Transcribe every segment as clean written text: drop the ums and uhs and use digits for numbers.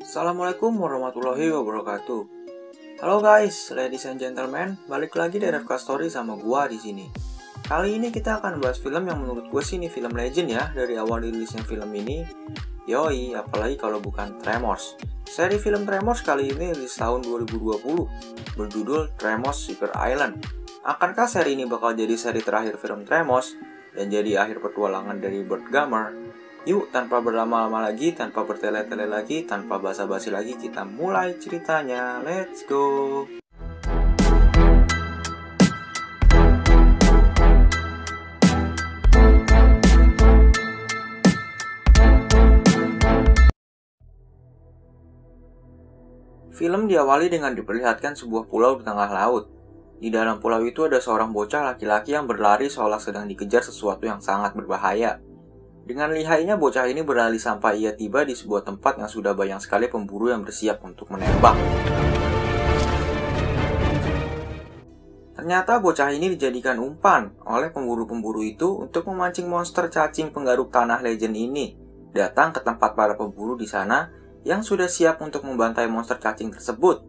Assalamualaikum warahmatullahi wabarakatuh. Halo guys, ladies and gentlemen, balik lagi di RFK Story sama gua di sini. Kali ini kita akan bahas film yang menurut gue sih ini film legend ya dari awal rilisnya film ini. Yoi, apalagi kalau bukan Tremors. Seri film Tremors kali ini rilis tahun 2020, berjudul Tremors Secret Island. Akankah seri ini bakal jadi seri terakhir film Tremors dan jadi akhir petualangan dari Burt Gummer? Yuk, tanpa berlama-lama lagi, tanpa bertele-tele lagi, tanpa basa-basi lagi, kita mulai ceritanya. Let's go! Film diawali dengan diperlihatkan sebuah pulau di tengah laut. Di dalam pulau itu ada seorang bocah laki-laki yang berlari seolah sedang dikejar sesuatu yang sangat berbahaya. Dengan lihainya, bocah ini berlari sampai ia tiba di sebuah tempat yang sudah banyak sekali pemburu yang bersiap untuk menembak. Ternyata bocah ini dijadikan umpan oleh pemburu-pemburu itu untuk memancing monster cacing penggaruk tanah legend ini datang ke tempat para pemburu di sana yang sudah siap untuk membantai monster cacing tersebut.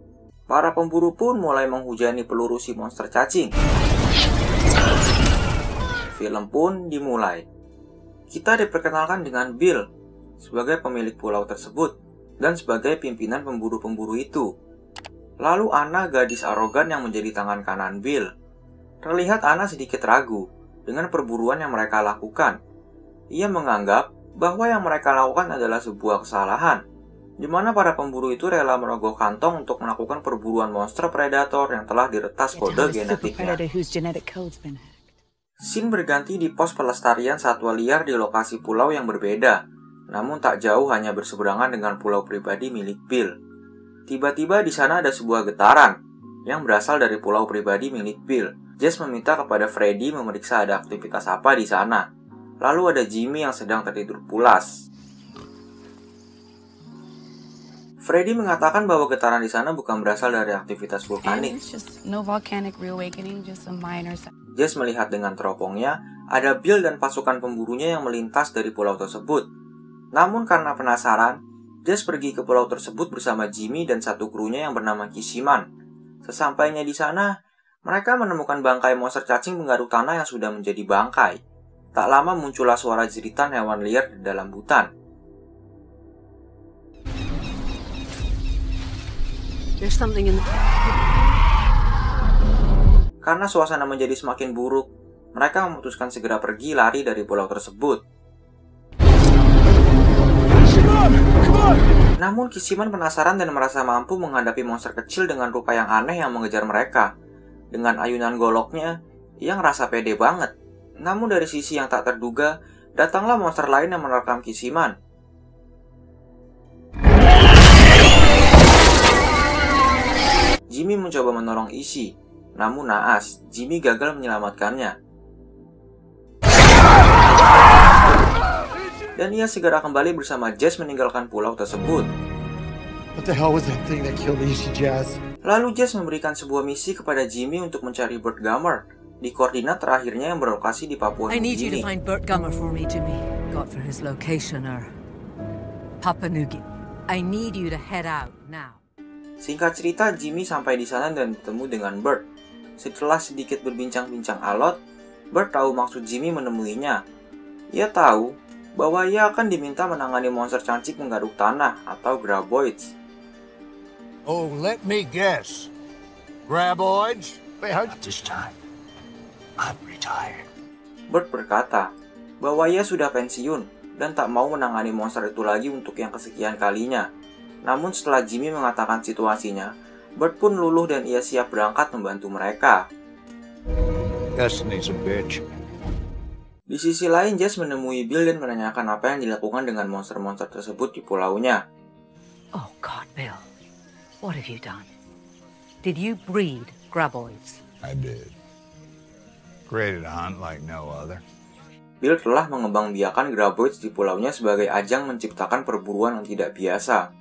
Para pemburu pun mulai menghujani peluru si monster cacing. Film pun dimulai. Kita diperkenalkan dengan Bill sebagai pemilik pulau tersebut dan sebagai pimpinan pemburu-pemburu itu. Lalu Anna, gadis arogan yang menjadi tangan kanan Bill. Terlihat Anna sedikit ragu dengan perburuan yang mereka lakukan. Ia menganggap bahwa yang mereka lakukan adalah sebuah kesalahan, di mana para pemburu itu rela merogoh kantong untuk melakukan perburuan monster predator yang telah diretas kode genetiknya. Scene berganti di pos pelestarian satwa liar di lokasi pulau yang berbeda, namun tak jauh hanya berseberangan dengan pulau pribadi milik Bill. Tiba-tiba di sana ada sebuah getaran yang berasal dari pulau pribadi milik Bill. Jess meminta kepada Freddy memeriksa ada aktivitas apa di sana. Lalu ada Jimmy yang sedang tertidur pulas. Freddy mengatakan bahwa getaran di sana bukan berasal dari aktivitas vulkanik. Jess melihat dengan teropongnya, ada Bill dan pasukan pemburunya yang melintas dari pulau tersebut. Namun karena penasaran, Jess pergi ke pulau tersebut bersama Jimmy dan satu krunya yang bernama Kisiman. Sesampainya di sana, mereka menemukan bangkai monster cacing penggaruk tanah yang sudah menjadi bangkai. Tak lama muncullah suara jeritan hewan liar di dalam hutan. Karena suasana menjadi semakin buruk, mereka memutuskan segera pergi lari dari pulau tersebut. Namun Kisiman penasaran dan merasa mampu menghadapi monster kecil dengan rupa yang aneh yang mengejar mereka. Dengan ayunan goloknya, ia ngerasa pede banget. Namun dari sisi yang tak terduga, datanglah monster lain yang menerkam Kisiman. Jimmy mencoba menolong Ishii, namun naas, Jimmy gagal menyelamatkannya. Dan ia segera kembali bersama Jess meninggalkan pulau tersebut. Lalu Jess memberikan sebuah misi kepada Jimmy untuk mencari Burt Gummer di koordinat terakhirnya yang berlokasi di Papua New Guinea. Singkat cerita, Jimmy sampai di sana dan bertemu dengan Burt. Setelah sedikit berbincang-bincang alot, Burt tahu maksud Jimmy menemuinya. Ia tahu bahwa ia akan diminta menangani monster cacing penggaruk tanah atau graboids. Oh, let me guess. Graboids? Not this time. I'm retired. Burt berkata bahwa ia sudah pensiun dan tak mau menangani monster itu lagi untuk yang kesekian kalinya. Namun setelah Jimmy mengatakan situasinya, Burt pun luluh dan ia siap berangkat membantu mereka. Di sisi lain, Jess menemui Bill dan menanyakan apa yang dilakukan dengan monster-monster tersebut di pulaunya. Oh God, Bill. What have you done? Did you breed graboids? I did. Created a hunt like no other. Bill telah mengembangbiakan graboids di pulaunya sebagai ajang menciptakan perburuan yang tidak biasa.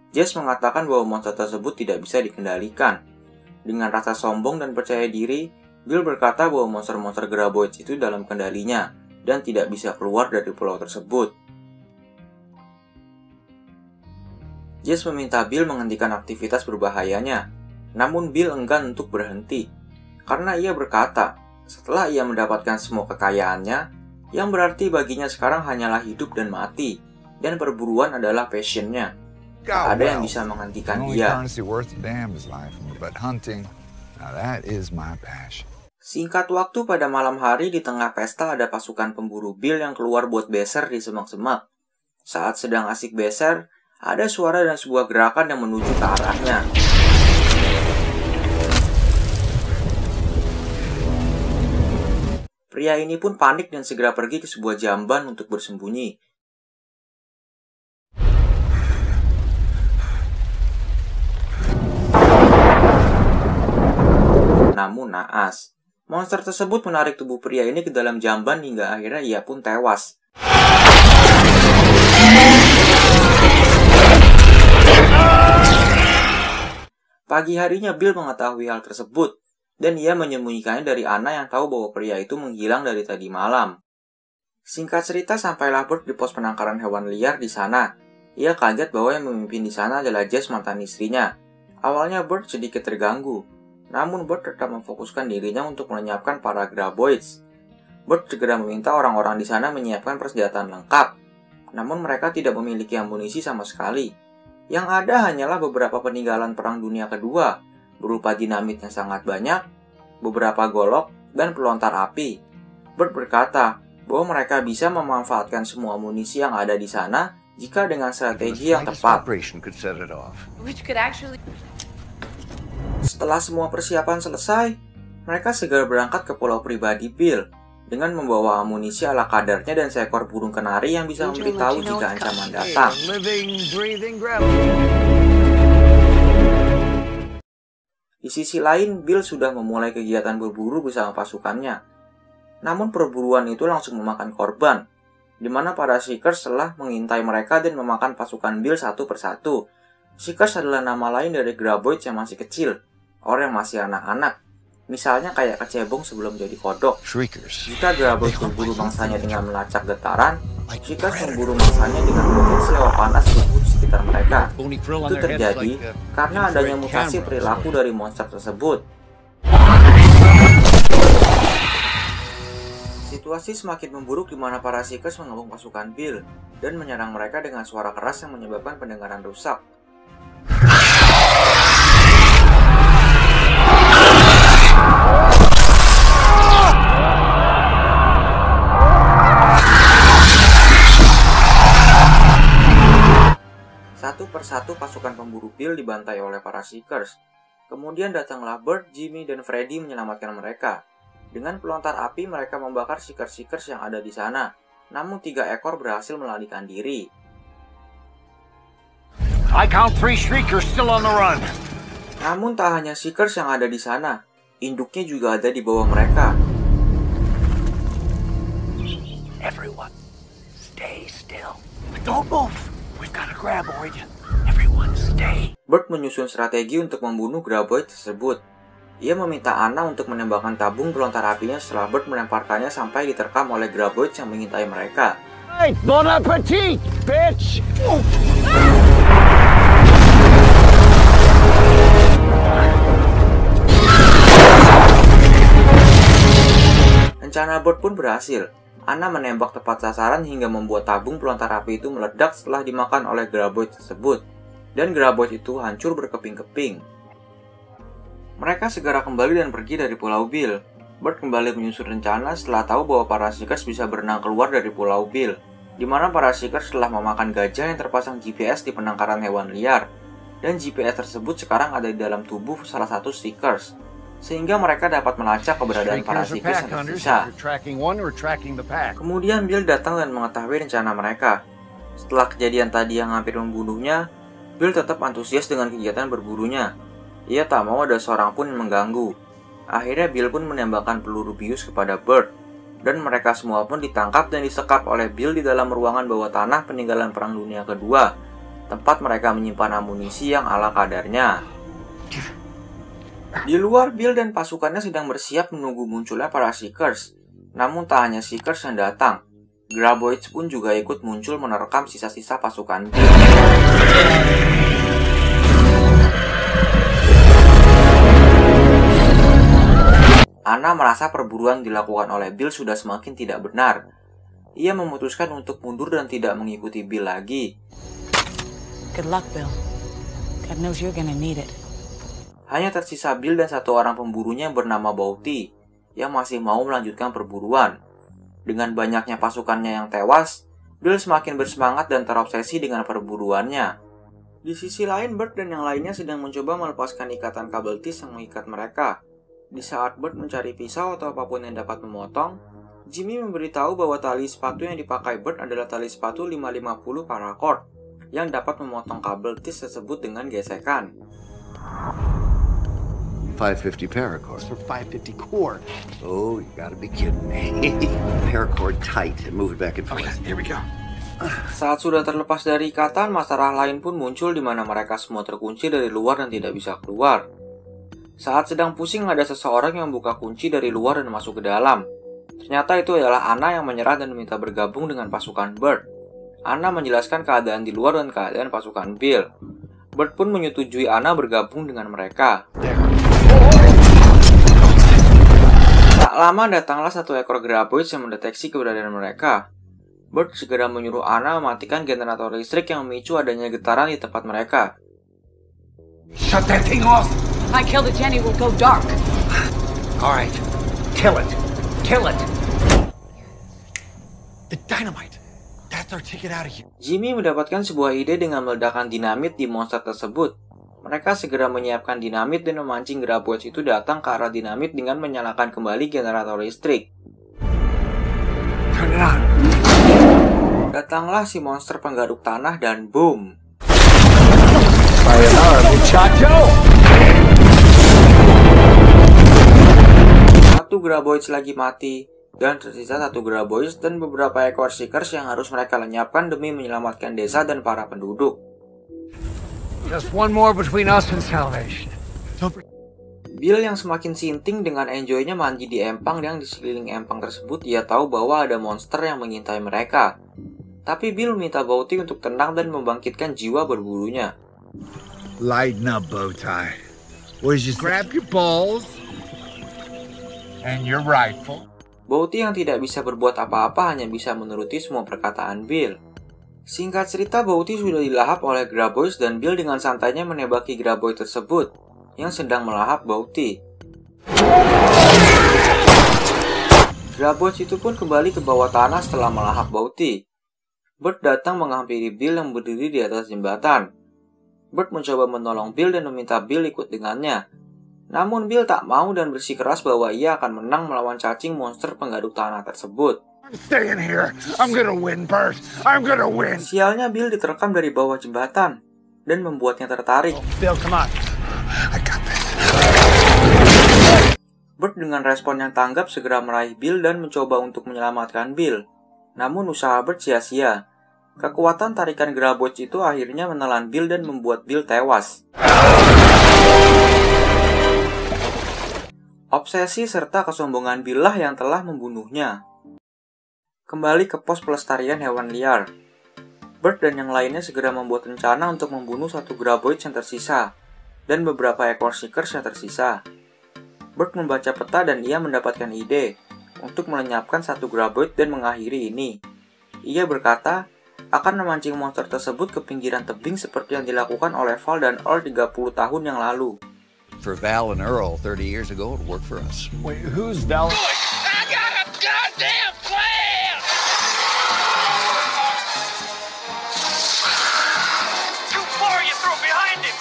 Jess mengatakan bahwa monster tersebut tidak bisa dikendalikan. Dengan rasa sombong dan percaya diri, Bill berkata bahwa monster-monster graboids itu dalam kendalinya dan tidak bisa keluar dari pulau tersebut. Jess meminta Bill menghentikan aktivitas berbahayanya. Namun Bill enggan untuk berhenti. Karena ia berkata, setelah ia mendapatkan semua kekayaannya, yang berarti baginya sekarang hanyalah hidup dan mati, dan perburuan adalah passionnya. Tak ada yang bisa menghentikan dia. Singkat waktu pada malam hari di tengah pesta ada pasukan pemburu Bill yang keluar buat beser di semak-semak. Saat sedang asik beser, ada suara dan sebuah gerakan yang menuju ke arahnya. Pria ini pun panik dan segera pergi ke sebuah jamban untuk bersembunyi. Namun naas, monster tersebut menarik tubuh pria ini ke dalam jamban hingga akhirnya ia pun tewas. Pagi harinya Bill mengetahui hal tersebut, dan ia menyembunyikannya dari Anna yang tahu bahwa pria itu menghilang dari tadi malam. Singkat cerita, sampailah Bert di pos penangkaran hewan liar di sana. Ia kaget bahwa yang memimpin di sana adalah Jess, mantan istrinya. Awalnya Bert sedikit terganggu, namun Bert tetap memfokuskan dirinya untuk melenyapkan para graboids. Bert segera meminta orang-orang di sana menyiapkan persenjataan lengkap, namun mereka tidak memiliki amunisi sama sekali. Yang ada hanyalah beberapa peninggalan Perang Dunia Kedua, berupa dinamit yang sangat banyak, beberapa golok, dan pelontar api. Bert berkata bahwa mereka bisa memanfaatkan semua amunisi yang ada di sana jika dengan strategi yang tepat. Setelah semua persiapan selesai, mereka segera berangkat ke pulau pribadi Bill dengan membawa amunisi ala kadarnya dan seekor burung kenari yang bisa memberitahu jika ancaman datang. Di sisi lain, Bill sudah memulai kegiatan berburu bersama pasukannya. Namun perburuan itu langsung memakan korban, di mana para Seekers telah mengintai mereka dan memakan pasukan Bill satu persatu. Seekers adalah nama lain dari graboids yang masih kecil, orang yang masih anak-anak, misalnya kayak kecebong sebelum jadi kodok. Jika graboids berburu mangsanya dengan melacak getaran, Seekers memburu mangsanya dengan mendeteksi hawa panas tubuh di sekitar mereka. Itu terjadi karena adanya mutasi perilaku dari monster tersebut. Situasi semakin memburuk di mana para Seekers mengepung pasukan Bill dan menyerang mereka dengan suara keras yang menyebabkan pendengaran rusak. Satu persatu pasukan pemburu Bill dibantai oleh para Seekers. Kemudian datanglah Bert, Jimmy, dan Freddy menyelamatkan mereka. Dengan pelontar api mereka membakar Seekers yang ada di sana. Namun 3 ekor berhasil melarikan diri. I count 3 Shriekers still on the run. Namun tak hanya Seekers yang ada di sana, induknya juga ada di bawah mereka. Everyone, stay still. Don't move. We've got a graboid. Everyone stay. Bert menyusun strategi untuk membunuh graboid tersebut. Ia meminta Anna untuk menembakkan tabung pelontar apinya setelah Bert melemparkannya sampai diterkam oleh graboid yang mengintai mereka. Hey, bon appetit, bitch! Rencana Bert pun berhasil. Anna menembak tepat sasaran hingga membuat tabung pelontar api itu meledak setelah dimakan oleh graboid tersebut. Dan graboid itu hancur berkeping-keping. Mereka segera kembali dan pergi dari Pulau Bill. Bert kembali menyusun rencana setelah tahu bahwa para Seekers bisa berenang keluar dari Pulau Bill, di mana para Seekers telah memakan gajah yang terpasang GPS di penangkaran hewan liar, dan GPS tersebut sekarang ada di dalam tubuh salah satu Seekers, sehingga mereka dapat melacak keberadaan para Seekers yang tersisa. Kemudian Bill datang dan mengetahui rencana mereka. Setelah kejadian tadi yang hampir membunuhnya, Bill tetap antusias dengan kegiatan berburunya. Ia tak mau ada seorang pun yang mengganggu. Akhirnya Bill pun menembakkan peluru bius kepada Bert, dan mereka semua pun ditangkap dan disekap oleh Bill di dalam ruangan bawah tanah peninggalan Perang Dunia Kedua, tempat mereka menyimpan amunisi yang ala kadarnya. Di luar, Bill dan pasukannya sedang bersiap menunggu munculnya para Seekers. Namun tak hanya Seekers yang datang, graboids pun juga ikut muncul menerkam sisa-sisa pasukan Bill. Anna merasa perburuan dilakukan oleh Bill sudah semakin tidak benar. Ia memutuskan untuk mundur dan tidak mengikuti Bill lagi. Good luck, Bill. God knows you're gonna need it. Hanya tersisa Bill dan satu orang pemburunya bernama Bounty yang masih mau melanjutkan perburuan. Dengan banyaknya pasukannya yang tewas, Bill semakin bersemangat dan terobsesi dengan perburuannya. Di sisi lain, Bert dan yang lainnya sedang mencoba melepaskan ikatan kabel tis yang mengikat mereka. Di saat Bert mencari pisau atau apapun yang dapat memotong, Jimmy memberitahu bahwa tali sepatu yang dipakai Bert adalah tali sepatu 550 paracord yang dapat memotong kabel tis tersebut dengan gesekan. 550 paracord. For 550 cord. Oh, you gotta be kidding me. Paracord tight and move it back and forth. Okay, here we go. Saat sudah terlepas dari ikatan, masalah lain pun muncul di mana mereka semua terkunci dari luar dan tidak bisa keluar. Saat sedang pusing, ada seseorang yang membuka kunci dari luar dan masuk ke dalam. Ternyata itu adalah Anna yang menyerah dan meminta bergabung dengan pasukan Bert. Anna menjelaskan keadaan di luar dan keadaan pasukan Bill. Bert pun menyetujui Anna bergabung dengan mereka. Tak lama datanglah satu ekor graboids yang mendeteksi keberadaan mereka. Bert segera menyuruh Anna mematikan generator listrik yang memicu adanya getaran di tempat mereka. Shut that thing off! If I kill the Jenny, we'll go dark. All right, kill it. Kill it. The dynamite. That's our ticket out of here. Jimmy mendapatkan sebuah ide dengan meledakkan dinamit di monster tersebut. Mereka segera menyiapkan dinamit dan memancing graboids itu datang ke arah dinamit dengan menyalakan kembali generator listrik. Turn it on. Datanglah si monster penggaruk tanah dan boom. Sayonara, muchacho. Satu graboids lagi mati, dan tersisa satu graboids dan beberapa ekor seekers yang harus mereka lenyapkan demi menyelamatkan desa dan para penduduk. Just one more between us and salvation. Bill yang semakin sinting dengan enjoynya mandi di empang yang di sekeliling empang tersebut, ia tahu bahwa ada monster yang mengintai mereka. Tapi Bill minta Bounty untuk tenang dan membangkitkan jiwa berburunya. Lighten up, Bowtie. Where's your... Grab your balls and your rifle. Bounty yang tidak bisa berbuat apa-apa hanya bisa menuruti semua perkataan Bill. Singkat cerita, Bounty sudah dilahap oleh graboids dan Bill dengan santainya menembaki graboid tersebut yang sedang melahap Bounty. Graboids itu pun kembali ke bawah tanah setelah melahap Bounty. Bert datang menghampiri Bill yang berdiri di atas jembatan. Bert mencoba menolong Bill dan meminta Bill ikut dengannya. Namun Bill tak mau dan bersikeras bahwa ia akan menang melawan cacing monster penggaruk tanah tersebut. I'm staying here. I'm gonna win, Bert. I'm gonna win. Sialnya Bill diterkam dari bawah jembatan dan membuatnya tertarik. Bill, come on. I got this. Bert dengan respon yang tanggap segera meraih Bill dan mencoba untuk menyelamatkan Bill. Namun usaha Bert sia-sia. Kekuatan tarikan graboids itu akhirnya menelan Bill dan membuat Bill tewas. Obsesi serta kesombongan Bill lah yang telah membunuhnya. Kembali ke pos pelestarian hewan liar. Bert dan yang lainnya segera membuat rencana untuk membunuh satu graboids yang tersisa dan beberapa ekor seekers yang tersisa. Bert membaca peta dan ia mendapatkan ide untuk melenyapkan satu graboid dan mengakhiri ini. Ia berkata akan memancing monster tersebut ke pinggiran tebing seperti yang dilakukan oleh Val dan Earl 30 tahun yang lalu. For Val and Earl 30 years ago, it worked for us. Wait, who's Val? I got a goddamn plan! Too far, you throw behind him!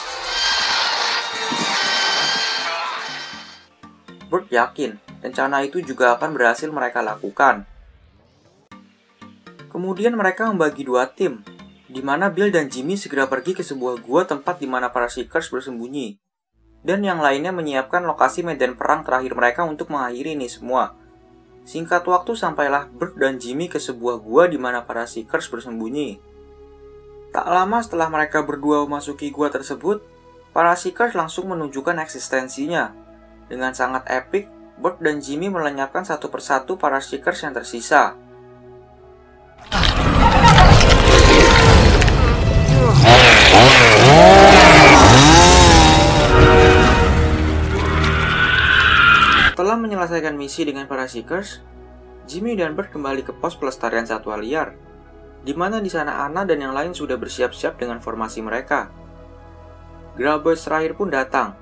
Bert yakin rencana itu juga akan berhasil mereka lakukan. Kemudian mereka membagi dua tim, di mana Bill dan Jimmy segera pergi ke sebuah gua tempat di mana para seekers bersembunyi. Dan yang lainnya menyiapkan lokasi medan perang terakhir mereka untuk mengakhiri ini semua. Singkat waktu sampailah Bert dan Jimmy ke sebuah gua di mana para seekers bersembunyi. Tak lama setelah mereka berdua memasuki gua tersebut, para seekers langsung menunjukkan eksistensinya. Dengan sangat epik, Bert dan Jimmy melenyapkan satu persatu para seekers yang tersisa. Setelah menyelesaikan misi dengan para Seekers, Jimmy dan Bert kembali ke pos pelestarian satwa liar, di mana di sana Anna dan yang lain sudah bersiap-siap dengan formasi mereka. Graboids terakhir pun datang.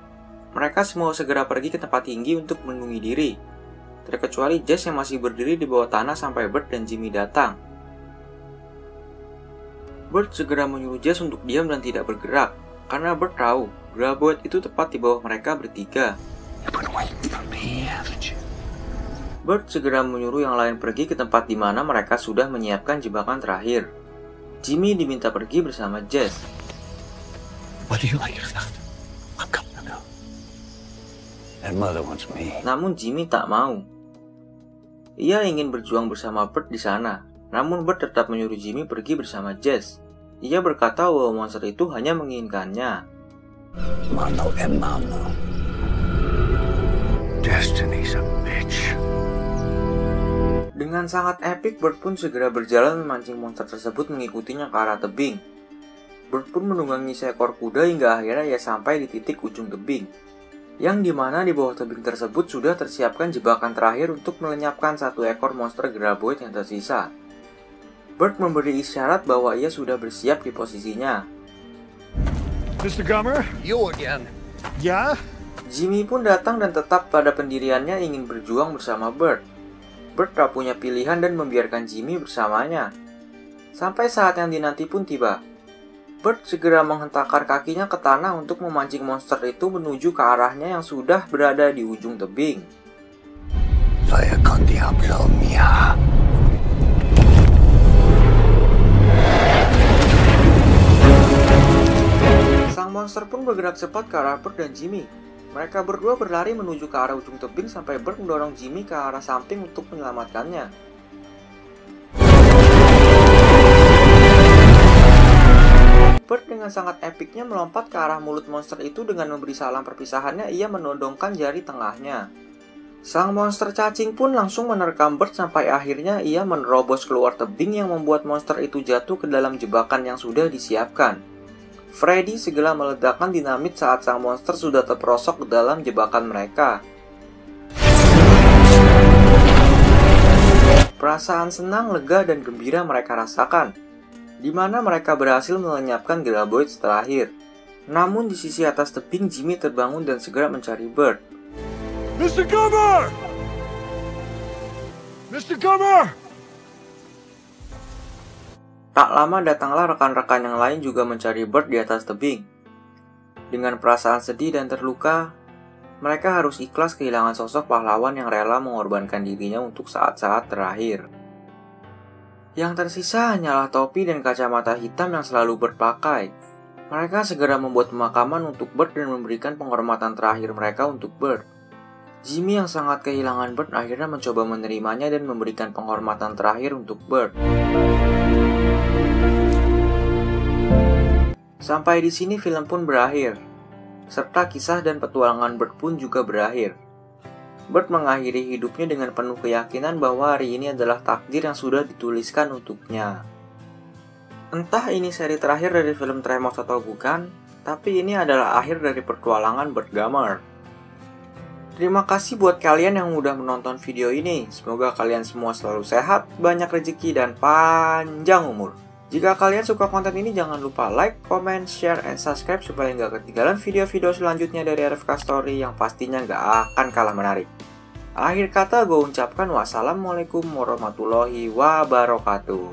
Mereka semua segera pergi ke tempat tinggi untuk melindungi diri, terkecuali Jess yang masih berdiri di bawah tanah sampai Bert dan Jimmy datang. Bert segera menyuruh Jess untuk diam dan tidak bergerak, karena Bert tahu Graboid itu tepat di bawah mereka bertiga. Bert segera menyuruh yang lain pergi ke tempat di mana mereka sudah menyiapkan jebakan terakhir. Jimmy diminta pergi bersama Jess. What do you like or not? I'm coming now. And mother wants me. Namun Jimmy tak mau. Ia ingin berjuang bersama Bert di sana. Namun Bert tetap menyuruh Jimmy pergi bersama Jess. Ia berkata bahwa monster itu hanya menginginkannya. Mano and mano. Destiny's a bitch. Dengan sangat epik, Bert pun segera berjalan memancing monster tersebut mengikutinya ke arah tebing. Bert pun menunggangi seekor kuda hingga akhirnya ia sampai di titik ujung tebing, yang dimana di bawah tebing tersebut sudah tersiapkan jebakan terakhir untuk melenyapkan satu ekor monster Graboid yang tersisa. Bert memberi isyarat bahwa ia sudah bersiap di posisinya. Mr. Gummer? You again. Yeah? Jimmy pun datang dan tetap pada pendiriannya ingin berjuang bersama Bert. Bert tak punya pilihan dan membiarkan Jimmy bersamanya. Sampai saat yang dinanti pun tiba. Bert segera menghentakkan kakinya ke tanah untuk memancing monster itu menuju ke arahnya yang sudah berada di ujung tebing. Vaya con diablo mia. Sang monster pun bergerak cepat ke arah Bert dan Jimmy. Mereka berdua berlari menuju ke arah ujung tebing sampai Bert mendorong Jimmy ke arah samping untuk menyelamatkannya. Bert dengan sangat epiknya melompat ke arah mulut monster itu dengan memberi salam perpisahannya. Ia menodongkan jari tengahnya. Sang monster cacing pun langsung menerkam Bert sampai akhirnya ia menerobos keluar tebing yang membuat monster itu jatuh ke dalam jebakan yang sudah disiapkan. Freddy segera meledakkan dinamit saat sang monster sudah terperosok ke dalam jebakan mereka. Perasaan senang, lega, dan gembira mereka rasakan, di mana mereka berhasil melenyapkan Graboids terakhir. Namun di sisi atas tebing, Jimmy terbangun dan segera mencari Bert. Mr. Gummer! Mr. Gummer! Tak lama datanglah rekan-rekan yang lain juga mencari Bert di atas tebing. Dengan perasaan sedih dan terluka, mereka harus ikhlas kehilangan sosok pahlawan yang rela mengorbankan dirinya untuk saat-saat terakhir. Yang tersisa hanyalah topi dan kacamata hitam yang selalu Bert pakai. Mereka segera membuat pemakaman untuk Bert dan memberikan penghormatan terakhir mereka untuk Bert. Jimmy yang sangat kehilangan Bert akhirnya mencoba menerimanya dan memberikan penghormatan terakhir untuk Bert. Sampai di sini film pun berakhir, serta kisah dan petualangan Bert pun juga berakhir. Bert mengakhiri hidupnya dengan penuh keyakinan bahwa hari ini adalah takdir yang sudah dituliskan untuknya. Entah ini seri terakhir dari film Tremors atau bukan, tapi ini adalah akhir dari petualangan Bert Gummer. Terima kasih buat kalian yang udah menonton video ini. Semoga kalian semua selalu sehat, banyak rezeki, dan panjang umur. Jika kalian suka konten ini, jangan lupa like, comment, share, and subscribe supaya nggak ketinggalan video-video selanjutnya dari RFK Story yang pastinya nggak akan kalah menarik. Akhir kata gue ucapkan wassalamualaikum warahmatullahi wabarakatuh.